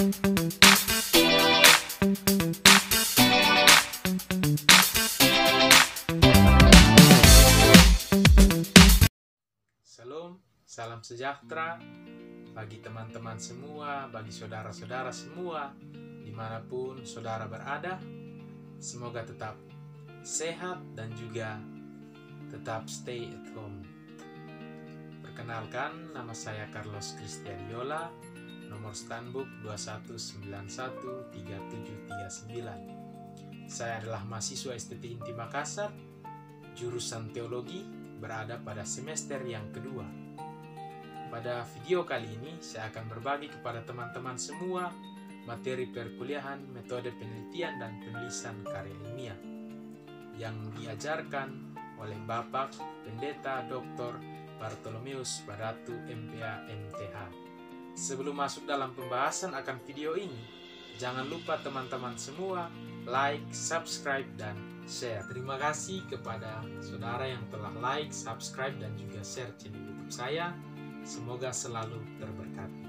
Salam, salam sejahtera bagi teman-teman semua, bagi saudara-saudara semua, dimanapun saudara berada. Semoga tetap sehat dan juga tetap stay at home. Perkenalkan, nama saya Carlos Christian Yola, nomor Stanbook 21913739. Saya adalah mahasiswa STT Inti Makassar, jurusan Teologi, berada pada semester yang kedua. Pada video kali ini, saya akan berbagi kepada teman-teman semua materi perkuliahan metode penelitian dan penulisan karya ilmiah yang diajarkan oleh Bapak Pendeta Dr. Bartolomeus Badatu MPA MTH. Sebelum masuk dalam pembahasan akan video ini, jangan lupa teman-teman semua like, subscribe, dan share. Terima kasih kepada saudara yang telah like, subscribe, dan juga share channel YouTube saya. Semoga selalu terberkati.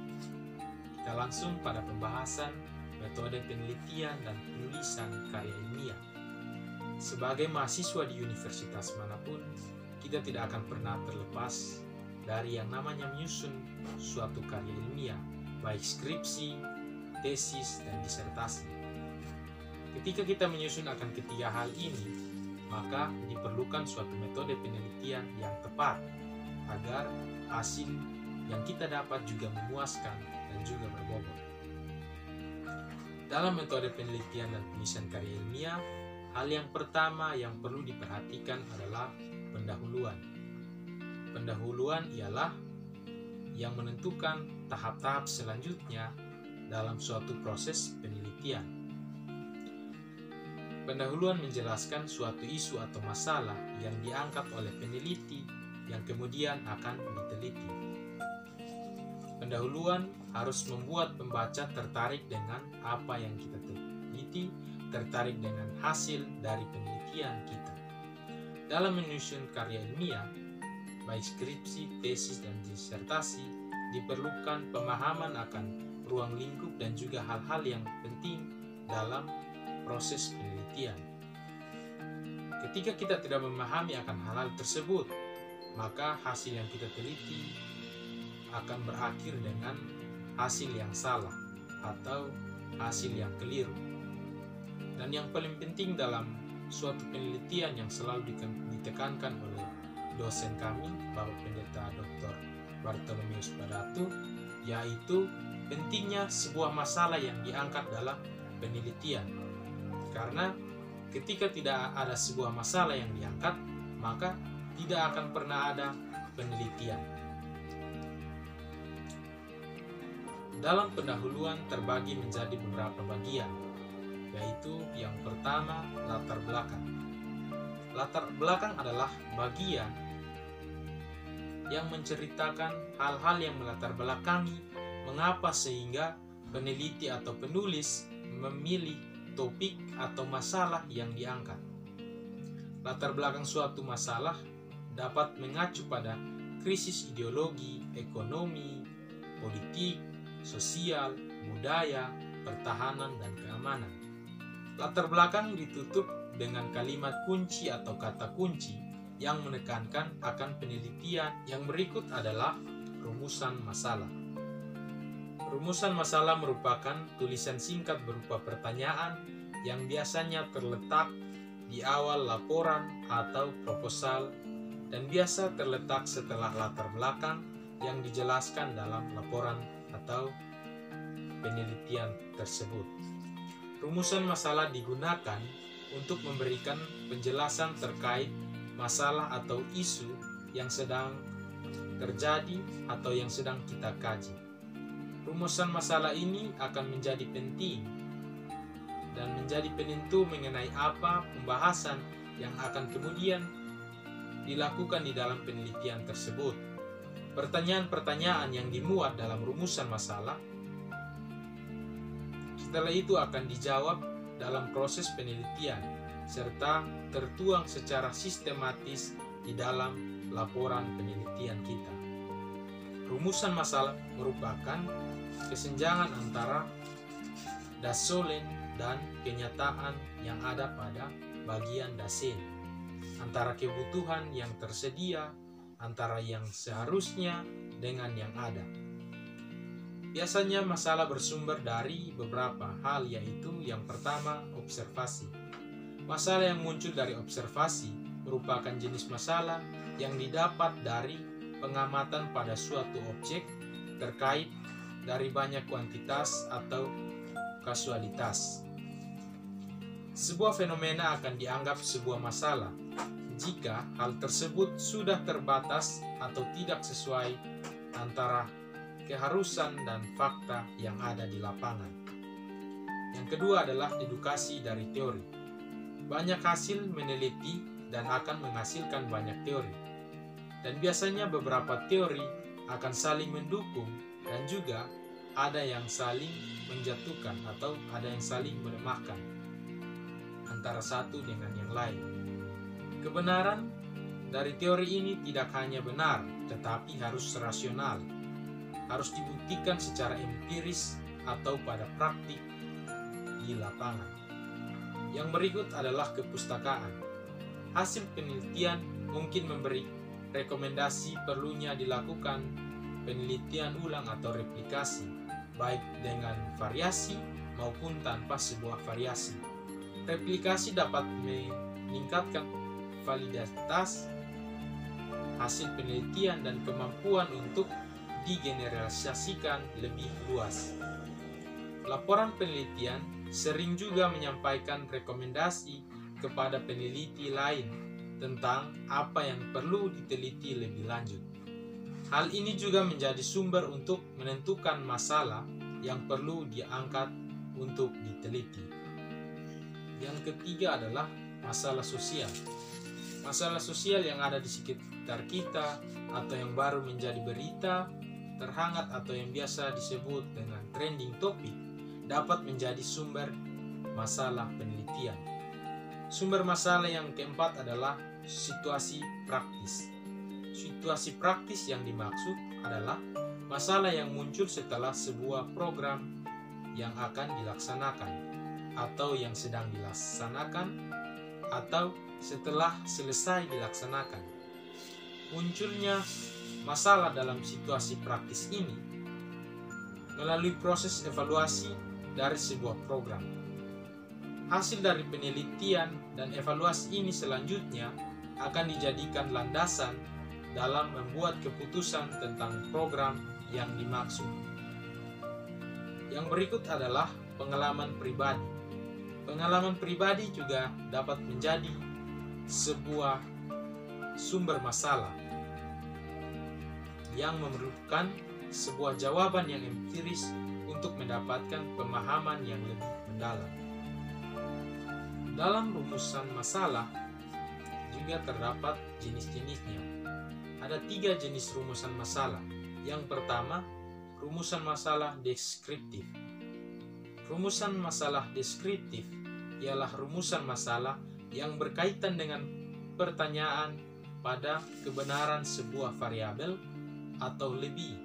Kita langsung pada pembahasan metode penelitian dan penulisan karya ilmiah. Sebagai mahasiswa di universitas manapun, kita tidak akan pernah terlepas dari yang namanya menyusun suatu karya ilmiah, baik skripsi, tesis, dan disertasi. Ketika kita menyusun akan ketiga hal ini, maka diperlukan suatu metode penelitian yang tepat agar hasil yang kita dapat juga memuaskan dan juga berbobot. Dalam metode penelitian dan penulisan karya ilmiah, hal yang pertama yang perlu diperhatikan adalah pendahuluan. Pendahuluan ialah yang menentukan tahap-tahap selanjutnya dalam suatu proses penelitian. Pendahuluan menjelaskan suatu isu atau masalah yang diangkat oleh peneliti yang kemudian akan diteliti. Pendahuluan harus membuat pembaca tertarik dengan apa yang kita teliti, tertarik dengan hasil dari penelitian kita. Dalam menyusun karya ilmiah, baik skripsi, tesis, dan disertasi, diperlukan pemahaman akan ruang lingkup dan juga hal-hal yang penting dalam proses penelitian. Ketika kita tidak memahami akan hal-hal tersebut, maka hasil yang kita teliti akan berakhir dengan hasil yang salah atau hasil yang keliru. Dan yang paling penting dalam suatu penelitian yang selalu ditekankan oleh dosen kami, Bapak Pendeta Dr. Bartolomeus Badatu, yaitu pentingnya sebuah masalah yang diangkat dalam penelitian. Karena ketika tidak ada sebuah masalah yang diangkat, maka tidak akan pernah ada penelitian. Dalam pendahuluan terbagi menjadi beberapa bagian, yaitu yang pertama, latar belakang. Latar belakang adalah bagian yang menceritakan hal-hal yang melatar belakangi mengapa sehingga peneliti atau penulis memilih topik atau masalah yang diangkat. Latar belakang suatu masalah dapat mengacu pada krisis ideologi, ekonomi, politik, sosial, budaya, pertahanan, dan keamanan. Latar belakang ditutup dengan kalimat kunci atau kata kunci yang menekankan akan penelitian. Yang berikut adalah rumusan masalah. Rumusan masalah merupakan tulisan singkat berupa pertanyaan yang biasanya terletak di awal laporan atau proposal dan biasa terletak setelah latar belakang yang dijelaskan dalam laporan atau penelitian tersebut. Rumusan masalah digunakan untuk memberikan penjelasan terkait masalah atau isu yang sedang terjadi atau yang sedang kita kaji. Rumusan masalah ini akan menjadi penting dan menjadi penentu mengenai apa pembahasan yang akan kemudian dilakukan di dalam penelitian tersebut. Pertanyaan-pertanyaan yang dimuat dalam rumusan masalah setelah itu akan dijawab dalam proses penelitian serta tertuang secara sistematis di dalam laporan penelitian kita. Rumusan masalah merupakan kesenjangan antara dasolen, dan kenyataan yang ada pada bagian dasen, antara kebutuhan yang tersedia, antara yang seharusnya dengan yang ada. Biasanya masalah bersumber dari beberapa hal, yaitu yang pertama, observasi. Masalah yang muncul dari observasi merupakan jenis masalah yang didapat dari pengamatan pada suatu objek terkait dari banyak kuantitas atau kasualitas. Sebuah fenomena akan dianggap sebuah masalah jika hal tersebut sudah terbatas atau tidak sesuai antara keharusan dan fakta yang ada di lapangan. Yang kedua adalah dedukasi dari teori. Banyak hasil meneliti dan akan menghasilkan banyak teori. Dan biasanya beberapa teori akan saling mendukung dan juga ada yang saling menjatuhkan atau ada yang saling melemahkan antara satu dengan yang lain. Kebenaran dari teori ini tidak hanya benar, tetapi harus rasional, harus dibuktikan secara empiris atau pada praktik di lapangan. Yang berikut adalah kepustakaan. Hasil penelitian mungkin memberi rekomendasi perlunya dilakukan penelitian ulang atau replikasi, baik dengan variasi maupun tanpa sebuah variasi. Replikasi dapat meningkatkan validitas hasil penelitian dan kemampuan untuk digeneralisasikan lebih luas. Laporan penelitian sering juga menyampaikan rekomendasi kepada peneliti lain tentang apa yang perlu diteliti lebih lanjut. Hal ini juga menjadi sumber untuk menentukan masalah yang perlu diangkat untuk diteliti. Yang ketiga adalah masalah sosial. Masalah sosial yang ada di sekitar kita atau yang baru menjadi berita terhangat atau yang biasa disebut dengan trending topic dapat menjadi sumber masalah penelitian. Sumber masalah yang keempat adalah situasi praktis. Situasi praktis yang dimaksud adalah masalah yang muncul setelah sebuah program yang akan dilaksanakan atau yang sedang dilaksanakan atau setelah selesai dilaksanakan. Munculnya masalah dalam situasi praktis ini melalui proses evaluasi dari sebuah program. Hasil dari penelitian dan evaluasi ini selanjutnya akan dijadikan landasan dalam membuat keputusan tentang program yang dimaksud. Yang berikut adalah pengalaman pribadi. Pengalaman pribadi juga dapat menjadi sebuah sumber masalah yang memerlukan sebuah jawaban yang empiris untuk mendapatkan pemahaman yang lebih mendalam. Dalam rumusan masalah juga terdapat jenis-jenisnya. Ada 3 jenis rumusan masalah. Yang pertama, rumusan masalah deskriptif. Rumusan masalah deskriptif ialah rumusan masalah yang berkaitan dengan pertanyaan pada kebenaran sebuah variabel atau lebih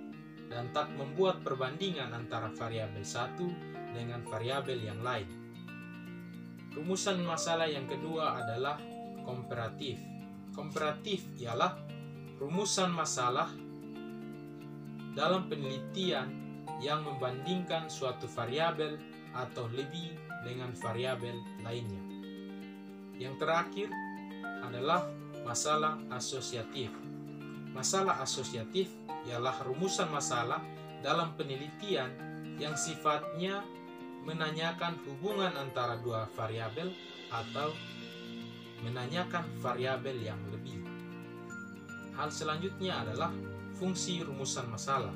dan tak membuat perbandingan antara variabel satu dengan variabel yang lain. Rumusan masalah yang kedua adalah komparatif. Komparatif ialah rumusan masalah dalam penelitian yang membandingkan suatu variabel atau lebih dengan variabel lainnya. Yang terakhir adalah masalah asosiatif. Masalah asosiatif ialah rumusan masalah dalam penelitian yang sifatnya menanyakan hubungan antara dua variabel atau menanyakan variabel yang lebih. Hal selanjutnya adalah fungsi rumusan masalah.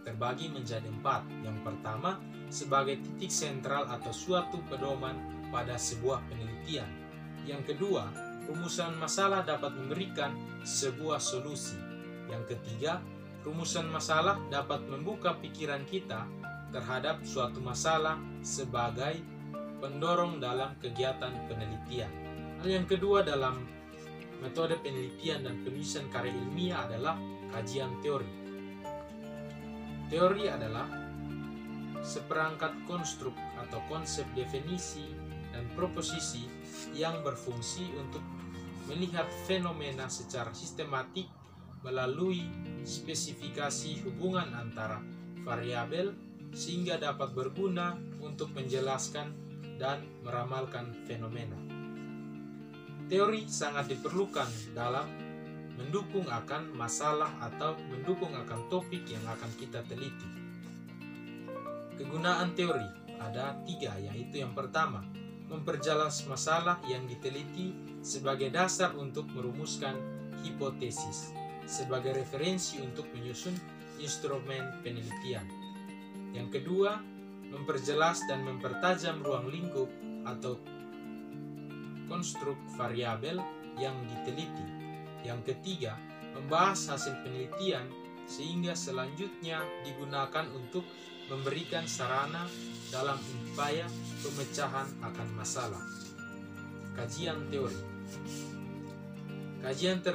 Terbagi menjadi 4. Yang pertama, sebagai titik sentral atau suatu pedoman pada sebuah penelitian. Yang kedua, rumusan masalah dapat memberikan sebuah solusi. Yang ketiga, rumusan masalah dapat membuka pikiran kita terhadap suatu masalah sebagai pendorong dalam kegiatan penelitian. Hal yang kedua dalam metode penelitian dan penulisan karya ilmiah adalah kajian teori. Teori adalah seperangkat konstruk atau konsep definisi dan proposisi yang berfungsi untuk melihat fenomena secara sistematik melalui spesifikasi hubungan antara variabel sehingga dapat berguna untuk menjelaskan dan meramalkan fenomena. Teori sangat diperlukan dalam mendukung akan masalah atau mendukung akan topik yang akan kita teliti. Kegunaan teori ada 3, yaitu yang pertama, memperjelas masalah yang diteliti sebagai dasar untuk merumuskan hipotesis, sebagai referensi untuk menyusun instrumen penelitian. Yang kedua, memperjelas dan mempertajam ruang lingkup atau konstruk variabel yang diteliti. Yang ketiga, membahas hasil penelitian sehingga selanjutnya digunakan untuk memberikan sarana dalam upaya pemecahan akan masalah. Kajian teori. Kajian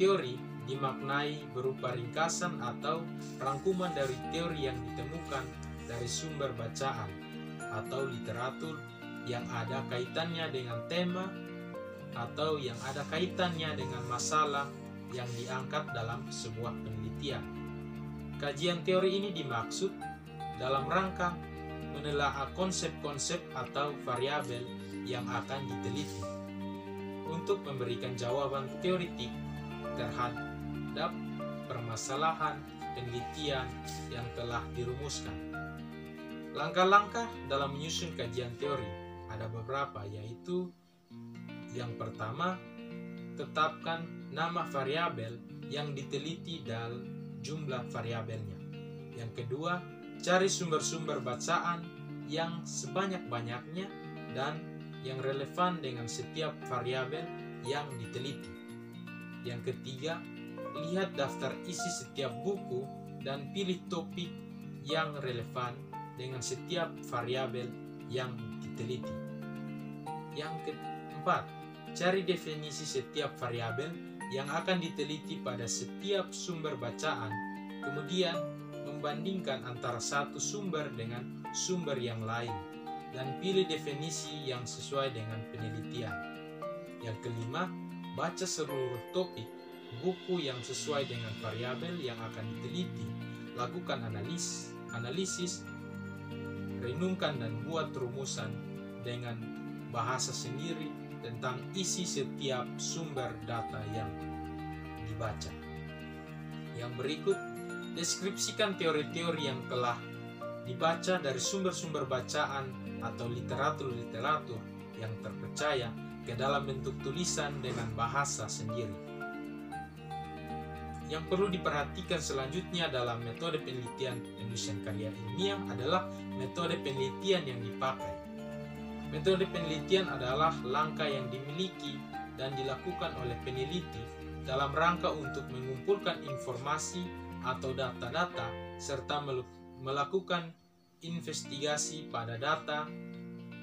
teori dimaknai berupa ringkasan atau rangkuman dari teori yang ditemukan dari sumber bacaan atau literatur yang ada kaitannya dengan tema atau yang ada kaitannya dengan masalah yang diangkat dalam sebuah penelitian. Kajian teori ini dimaksud dalam rangka menelaah konsep-konsep atau variabel yang akan diteliti untuk memberikan jawaban teoritik terhadap permasalahan penelitian yang telah dirumuskan. Langkah-langkah dalam menyusun kajian teori ada beberapa, yaitu yang pertama, tetapkan nama variabel yang diteliti dan jumlah variabelnya. Yang kedua, cari sumber-sumber bacaan yang sebanyak-banyaknya dan yang relevan dengan setiap variabel yang diteliti. Yang ketiga, lihat daftar isi setiap buku dan pilih topik yang relevan dengan setiap variabel yang diteliti. Yang keempat, cari definisi setiap variabel yang akan diteliti pada setiap sumber bacaan, kemudian membandingkan antara satu sumber dengan sumber yang lain, dan pilih definisi yang sesuai dengan penelitian. Yang kelima, baca seluruh topik, buku yang sesuai dengan variabel yang akan diteliti, lakukan analisis, renungkan dan buat rumusan dengan bahasa sendiri tentang isi setiap sumber data yang dibaca. Yang berikut, deskripsikan teori-teori yang telah dibaca dari sumber-sumber bacaan atau literatur-literatur yang terpercaya ke dalam bentuk tulisan dengan bahasa sendiri. Yang perlu diperhatikan selanjutnya dalam metode penelitian penulisan karya ilmiah adalah metode penelitian yang dipakai. Metode penelitian adalah langkah yang dimiliki dan dilakukan oleh peneliti dalam rangka untuk mengumpulkan informasi atau data-data serta melakukan investigasi pada data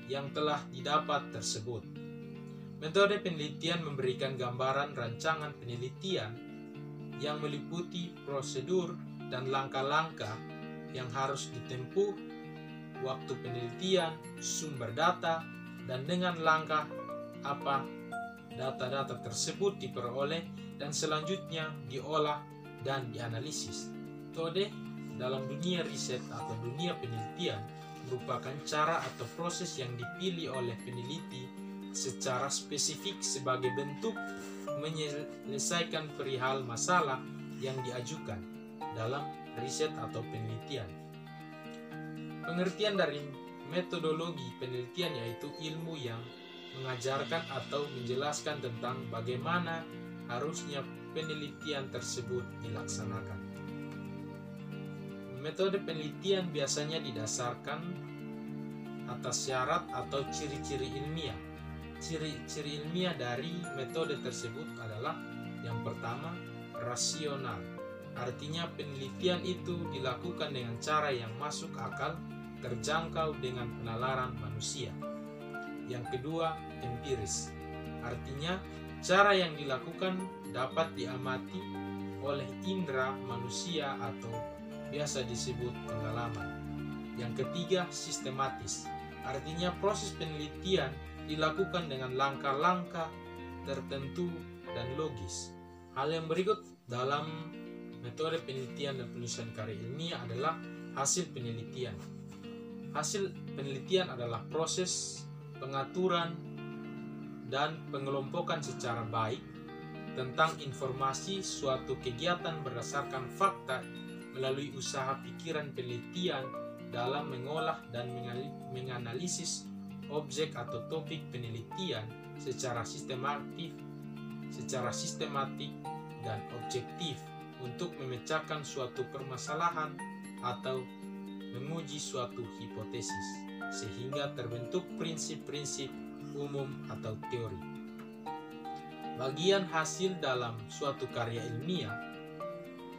yang telah didapat tersebut. Metode penelitian memberikan gambaran rancangan penelitian yang meliputi prosedur dan langkah-langkah yang harus ditempuh, waktu penelitian, sumber data, dan dengan langkah apa data-data tersebut diperoleh dan selanjutnya diolah dan dianalisis. Metode dalam dunia riset atau dunia penelitian merupakan cara atau proses yang dipilih oleh peneliti secara spesifik sebagai bentuk menyelesaikan perihal masalah yang diajukan dalam riset atau penelitian. Pengertian dari metodologi penelitian yaitu ilmu yang mengajarkan atau menjelaskan tentang bagaimana harusnya penelitian tersebut dilaksanakan. Metode penelitian biasanya didasarkan atas syarat atau ciri-ciri ilmiah. Ciri-ciri ilmiah dari metode tersebut adalah yang pertama, rasional. Artinya penelitian itu dilakukan dengan cara yang masuk akal, terjangkau dengan penalaran manusia. Yang kedua, empiris. Artinya cara yang dilakukan dapat diamati oleh indera manusia atau biasa disebut pengalaman. Yang ketiga, sistematis. Artinya proses penelitian dilakukan dengan langkah-langkah tertentu dan logis. Hal yang berikut dalam metode penelitian dan penulisan karya ilmiah adalah hasil penelitian. Hasil penelitian adalah proses pengaturan dan pengelompokan secara baik tentang informasi suatu kegiatan berdasarkan fakta melalui usaha pikiran penelitian dalam mengolah dan menganalisis objek atau topik penelitian secara sistematik dan objektif untuk memecahkan suatu permasalahan atau menguji suatu hipotesis sehingga terbentuk prinsip-prinsip umum atau teori. Bagian hasil dalam suatu karya ilmiah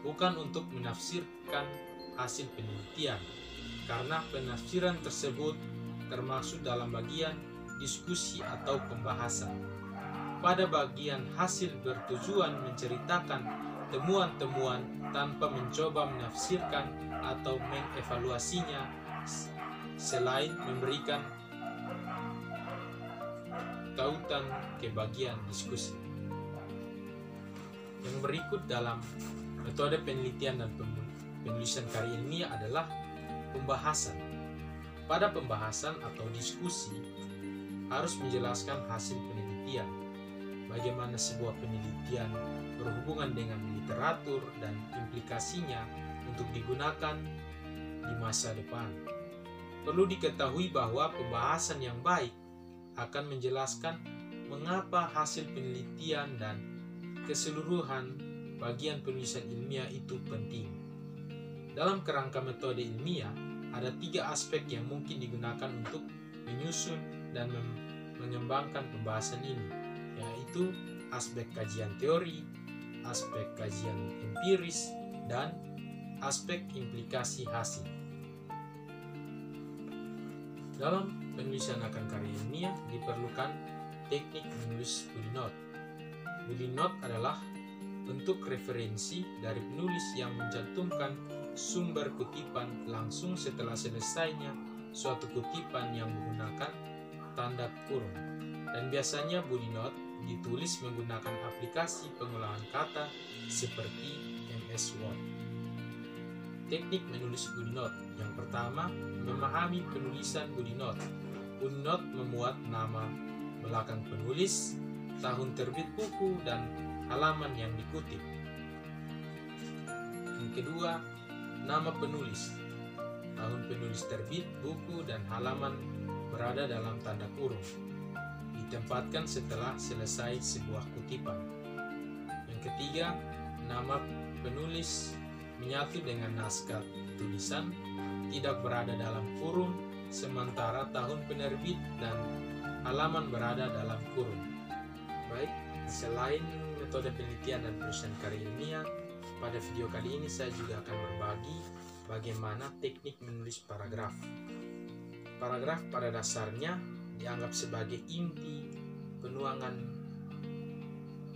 bukan untuk menafsirkan hasil penelitian, karena penafsiran tersebut termasuk dalam bagian diskusi atau pembahasan. Pada bagian hasil bertujuan menceritakan temuan-temuan tanpa mencoba menafsirkan atau mengevaluasinya, selain memberikan tautan ke bagian diskusi. Yang berikut dalam metode penelitian dan penulisan karya ilmiah adalah pembahasan. Pada pembahasan atau diskusi harus menjelaskan hasil penelitian, bagaimana sebuah penelitian berhubungan dengan literatur dan implikasinya untuk digunakan di masa depan. Perlu diketahui bahwa pembahasan yang baik akan menjelaskan mengapa hasil penelitian dan keseluruhan bagian penulisan ilmiah itu penting. Dalam kerangka metode ilmiah, ada 3 aspek yang mungkin digunakan untuk menyusun dan mengembangkan pembahasan ini, yaitu aspek kajian teori, aspek kajian empiris, dan aspek implikasi hasil. Dalam penulisan akan karya ilmiah diperlukan teknik menulis body note. Body note adalah bentuk referensi dari penulis yang mencantumkan sumber kutipan langsung setelah selesainya suatu kutipan yang menggunakan tanda kurung. Dan biasanya body note ditulis menggunakan aplikasi pengolahan kata seperti MS Word. Teknik menulis body note. Yang pertama, memahami penulisan body note. Body note memuat nama belakang penulis, tahun terbit buku, dan halaman yang dikutip. Yang kedua, nama penulis. Tahun penulis terbit, buku, dan halaman berada dalam tanda kurung. Ditempatkan setelah selesai sebuah kutipan. Yang ketiga, nama penulis menyatu dengan naskah tulisan, tidak berada dalam kurung, sementara tahun penerbit dan halaman berada dalam kurung. Baik, selain metode penelitian dan penulisan karya ilmiah, pada video kali ini saya juga akan berbagi bagaimana teknik menulis paragraf. Paragraf pada dasarnya dianggap sebagai inti penuangan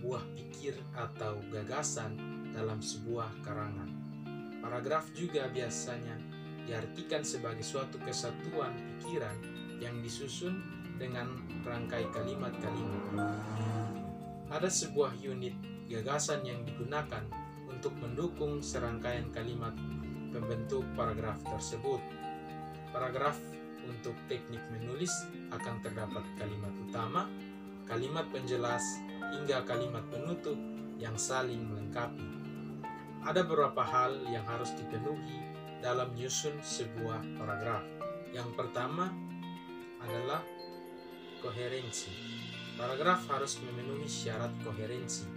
buah pikir atau gagasan dalam sebuah karangan. Paragraf juga biasanya diartikan sebagai suatu kesatuan pikiran yang disusun dengan rangkai kalimat-kalimat. Ada sebuah unit gagasan yang digunakan untuk mendukung serangkaian kalimat pembentuk paragraf tersebut. Paragraf untuk teknik menulis akan terdapat kalimat utama, kalimat penjelas, hingga kalimat penutup yang saling melengkapi. Ada beberapa hal yang harus dipenuhi dalam menyusun sebuah paragraf. Yang pertama adalah koherensi. Paragraf harus memenuhi syarat koherensi.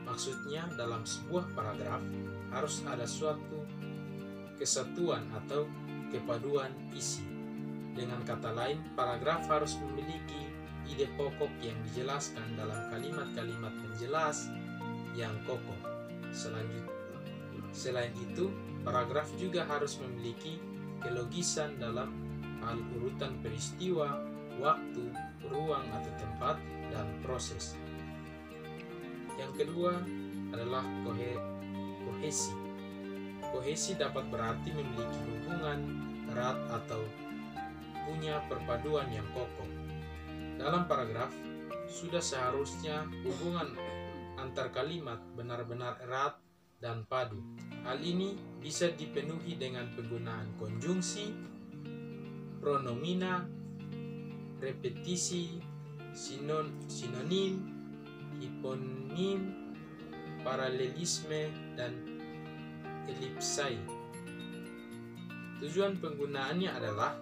Maksudnya dalam sebuah paragraf harus ada suatu kesatuan atau kepaduan isi. Dengan kata lain, paragraf harus memiliki ide pokok yang dijelaskan dalam kalimat-kalimat penjelas yang kokoh. Selain itu, paragraf juga harus memiliki kelogisan dalam hal urutan peristiwa, waktu, ruang atau tempat, dan proses. Yang kedua adalah kohesi. Kohesi dapat berarti memiliki hubungan erat atau punya perpaduan yang kokoh. Dalam paragraf, sudah seharusnya hubungan antar kalimat benar-benar erat dan padu. Hal ini bisa dipenuhi dengan penggunaan konjungsi, pronomina, repetisi, sinonim, hiponim, paralelisme, dan elipsai. Tujuan penggunaannya adalah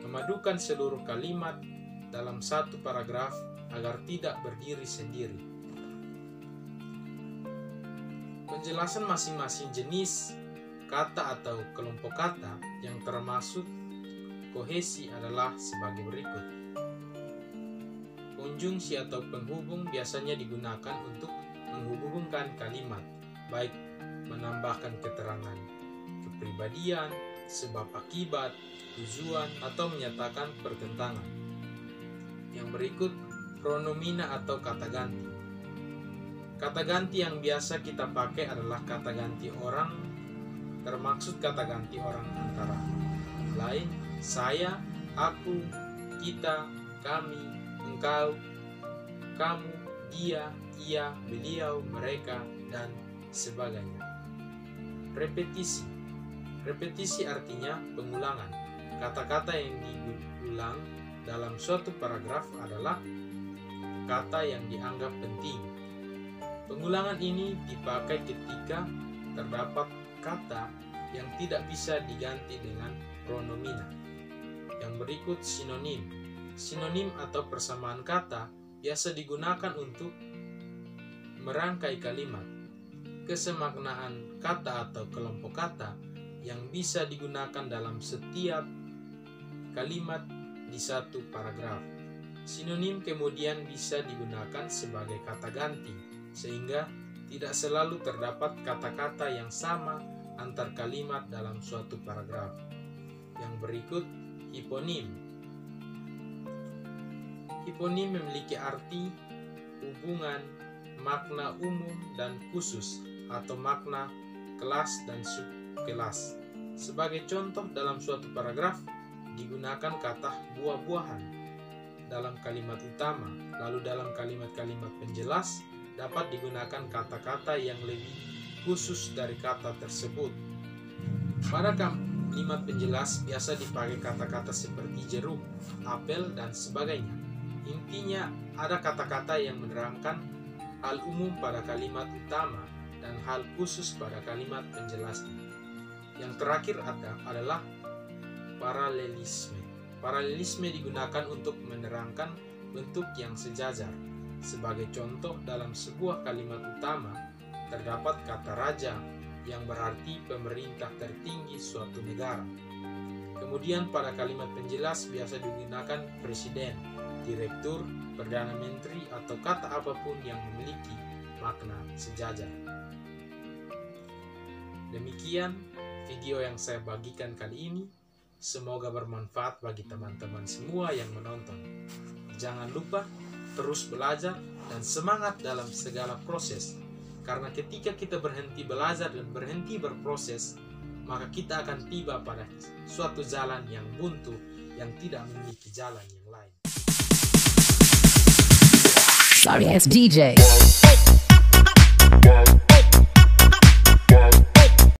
memadukan seluruh kalimat dalam satu paragraf agar tidak berdiri sendiri. Penjelasan masing-masing jenis kata atau kelompok kata yang termasuk kohesi adalah sebagai berikut. Konjungsi atau penghubung biasanya digunakan untuk menghubungkan kalimat, baik menambahkan keterangan kepribadian, sebab akibat, tujuan, atau menyatakan pertentangan. Yang berikut, pronomina atau kata ganti. Kata ganti yang biasa kita pakai adalah kata ganti orang, termaksud kata ganti orang antara lain, saya, aku, kita, kami, engkau, kamu, dia, ia, beliau, mereka, dan sebagainya. Repetisi. Repetisi artinya pengulangan. Kata-kata yang diulang dalam suatu paragraf adalah kata yang dianggap penting. Pengulangan ini dipakai ketika terdapat kata yang tidak bisa diganti dengan pronomina. Yang berikut sinonim. Sinonim atau persamaan kata biasa digunakan untuk merangkai kalimat. Kesemaknaan kata atau kelompok kata yang bisa digunakan dalam setiap kalimat di satu paragraf. Sinonim kemudian bisa digunakan sebagai kata ganti, sehingga tidak selalu terdapat kata-kata yang sama antar kalimat dalam suatu paragraf. Yang berikut, hiponim. Hiponim memiliki arti, hubungan, makna umum dan khusus, atau makna kelas dan subkelas. Sebagai contoh, dalam suatu paragraf digunakan kata buah-buahan dalam kalimat utama, lalu dalam kalimat-kalimat penjelas dapat digunakan kata-kata yang lebih khusus dari kata tersebut. Pada kalimat penjelas biasa dipakai kata-kata seperti jeruk, apel, dan sebagainya. Intinya, ada kata-kata yang menerangkan hal umum pada kalimat utama dan hal khusus pada kalimat penjelasnya. Yang terakhir adalah paralelisme. Paralelisme digunakan untuk menerangkan bentuk yang sejajar. Sebagai contoh, dalam sebuah kalimat utama terdapat kata raja yang berarti pemerintah tertinggi suatu negara. Kemudian pada kalimat penjelas biasa digunakan presiden, direktur, perdana menteri, atau kata apapun yang memiliki makna sejajar. Demikian video yang saya bagikan kali ini. Semoga bermanfaat bagi teman-teman semua yang menonton. Jangan lupa terus belajar dan semangat dalam segala proses. Karena ketika kita berhenti belajar dan berhenti berproses, maka kita akan tiba pada suatu jalan yang buntu yang tidak memiliki jalan yang lain. Sorry, it's DJ.